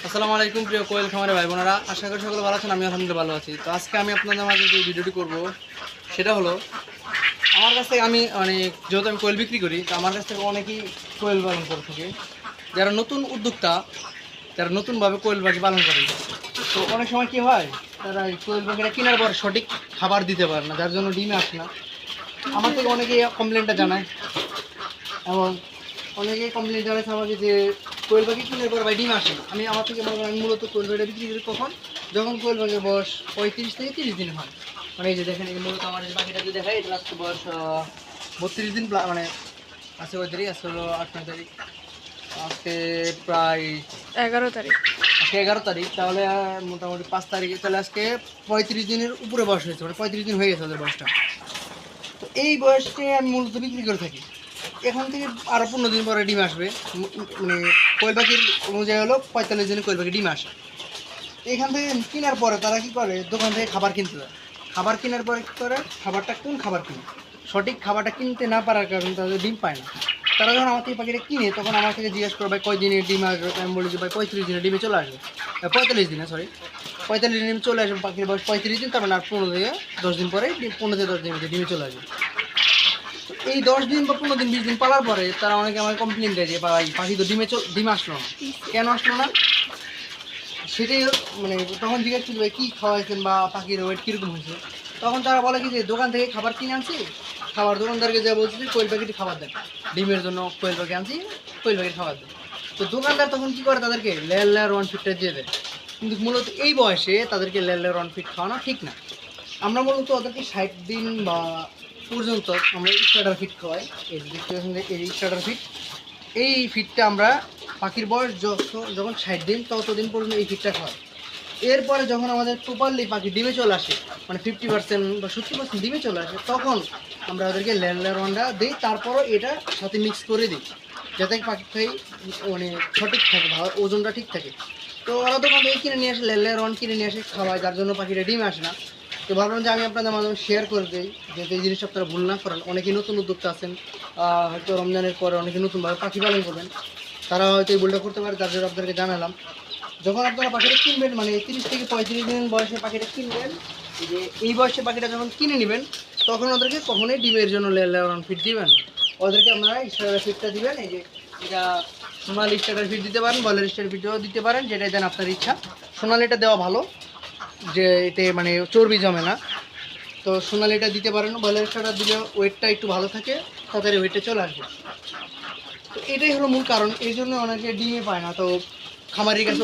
আসসালামু আলাইকুম প্রিয় কোয়েল খামারে ভাই বোনেরা, আশা করি সকলে ভালো আছেন। আমি আলহামদুলিল্লাহ ভালো আছি। তো আজকে আমি আপনাদের মাঝে যে ভিডিওটি করব সেটা হলো, আমার কাছ থেকে আমি যেহেতু আমি কোয়েল বিক্রি করি, তো আমার কাছ থেকে অনেকেই কোয়েল পালন করে থাকে, যারা নতুন উদ্যোক্তা, যারা নতুনভাবে কোয়েল পাখি পালন করে। তো অনেক সময় কী হয়, তারা এই কোয়েল পাখিটা কেনার পর সঠিক খাবার দিতে পারে না, যার জন্য ডিমে আসে না। আমার থেকে অনেকেই কমপ্লেনটা জানায়, এবং অনেকেই কমপ্লেন জানাচ্ছে আমাকে যে কোয়েল পাখি কিনে পর ভাই ডিম আসে না। আমার থেকে মনে করেন, আমি মূলত কোয়েল পাখিটা বিক্রি করি কখন, যখন কোয়েল পাখির বয়স 35 থেকে 30 দিন হয়। মানে এই যে দেখেন, এই মূলত আমার যে পাখিটা যদি দেখায়, এটা আজকে বয়স 32 দিন, মানে আজকে কয় তারিখ, আজকে হলো 8 তারিখ, আজকে প্রায় 11 তারিখ। আজকে 11 তারিখ, তাহলে মোটামুটি 5 তারিখে, তাহলে আজকে 35 দিনের উপরে বয়স হয়েছে, মানে 35 দিন হয়ে গেছে ওদের বয়সটা। তো এই বয়সকে আমি মূলত বিক্রি করে থাকি। এখান থেকে আরও 15 দিন পরে ডিম আসবে। মানে কোয়েল পাখির অনুযায়ী হলো 45 দিনে কোয়েল পাখি ডিম আসে। এখান থেকে কেনার পরে তারা কী করে, দোকান থেকে খাবার কিনতে যায়। খাবার কেনার পরে কী করে, খাবারটা কোন খাবার কিনে, সঠিক খাবারটা কিনতে না পারার কারণে তাদের ডিম পায় না। তারা যখন আমার থেকে পাখিটা কিনে, তখন আমার থেকে জিজ্ঞেস করে ভাই কয় দিনে ডিম আসবে। আমি বলি যে ভাই 35 দিনে ডিমে চলে আসবে, 45 দিনে, সরি 45 দিনে ডিমে চলে আসবে। পাখির বয়স 35 দিন, তার মানে আর 15 থেকে 10 দিন পরে 15 থেকে 10 দিনের মধ্যে ডিমে চলে আসবে। এই 10 দিন বা 15 দিন 20 দিন পালার পরে তারা অনেকে আমাকে কমপ্লেন দেয় যে ভাই পাখি তো ডিমে আসলো না, কেন আসলো না। সেটাই মানে তখন জিজ্ঞেস করছি ভাই কী খাওয়াইছেন বা পাখির ওয়েট কীরকম হয়েছে। তখন তারা বলে কি যে দোকান থেকে খাবার কিনে আনছি, খাবার দোকানদারকে যা বলছি যে কোয়েল পাখিটি খাবার দেন, ডিমের জন্য কোয়েল পাখি আনছি, কোয়েল পাখির খাবার দেন। তো দোকানদার তখন কী করে, তাদেরকে লেয়ার 1 ফিটটা দিয়ে দেয়। কিন্তু মূলত এই বয়সে তাদেরকে লেয়ার 1 ফিট খাওয়ানো ঠিক না। আমরা মূলত ওদেরকে 60 দিন বা পর্যন্ত আমরা স্টার্টার ফিট খাওয়াই। এই স্টার্টার ফিট, এই ফিটটা আমরা পাখির বয়স যখন 60 দিন ততদিন পর্যন্ত এই ফিটটা খাওয়াই। এরপরে যখন আমাদের প্রপারলি পাখি ডিমে চলে আসে, মানে 50% বা 70% ডিমে চলে আসে, তখন আমরা ওদেরকে লেয়ার 1টা দিই। তারপরও এটা সাথে মিক্স করে দিই, যাতে পাখি মানে সঠিক থাকে, ভালো ওজনটা ঠিক থাকে। তো ওরা দোকান থেকে কিনে নিয়ে আসে, লেয়ার 1 কিনে নিয়ে আসে খাওয়ায়, যার জন্য পাখিটা ডিমে আসে না। তো ভাবলাম যে আমি আপনাদের মাধ্যমে শেয়ার করে দিই, যাতে এই জিনিসটা আপনারা ভুল না করেন। অনেকেই নতুন উদ্যোক্তা আছেন, হয়তো রমজানের পরে অনেকে নতুনভাবে পাখি পালন করবেন, তারা হয়তো এই ভুলটা করতে পারে, তার জন্য আপনাদেরকে জানালাম। যখন আপনারা পাখিটা কিনবেন, মানে 30 থেকে 35 দিন বয়সে পাখিটা কিনবেন, যে এই বয়সে পাখিটা যখন কিনে নেবেন, তখন ওদেরকে কখনোই ডিমের জন্য লেয়ার 1 ফিট দিবেন। ওদেরকে আপনারা স্টার্টার ফিটটা দিবেন। এই যে এটা সোনালি স্টার্টার ফিট দিতে পারেন, বয়লার স্টার্টার ফিটও দিতে পারেন, যেটাই দেন আপনার ইচ্ছা। সোনালিটা দেওয়া ভালো, যে এতে মানে চর্বি জমে না। তো সোনালিটা দিতে পারেন, বয়লার স্টার্টার দিলে ওয়েটটা একটু ভালো থাকে, তাড়াতাড়ি ওয়েটে চলে আসবে। তো এটাই হলো মূল কারণ, এই জন্য অনেকে ডিমে পায় না। তো খামারির কাছে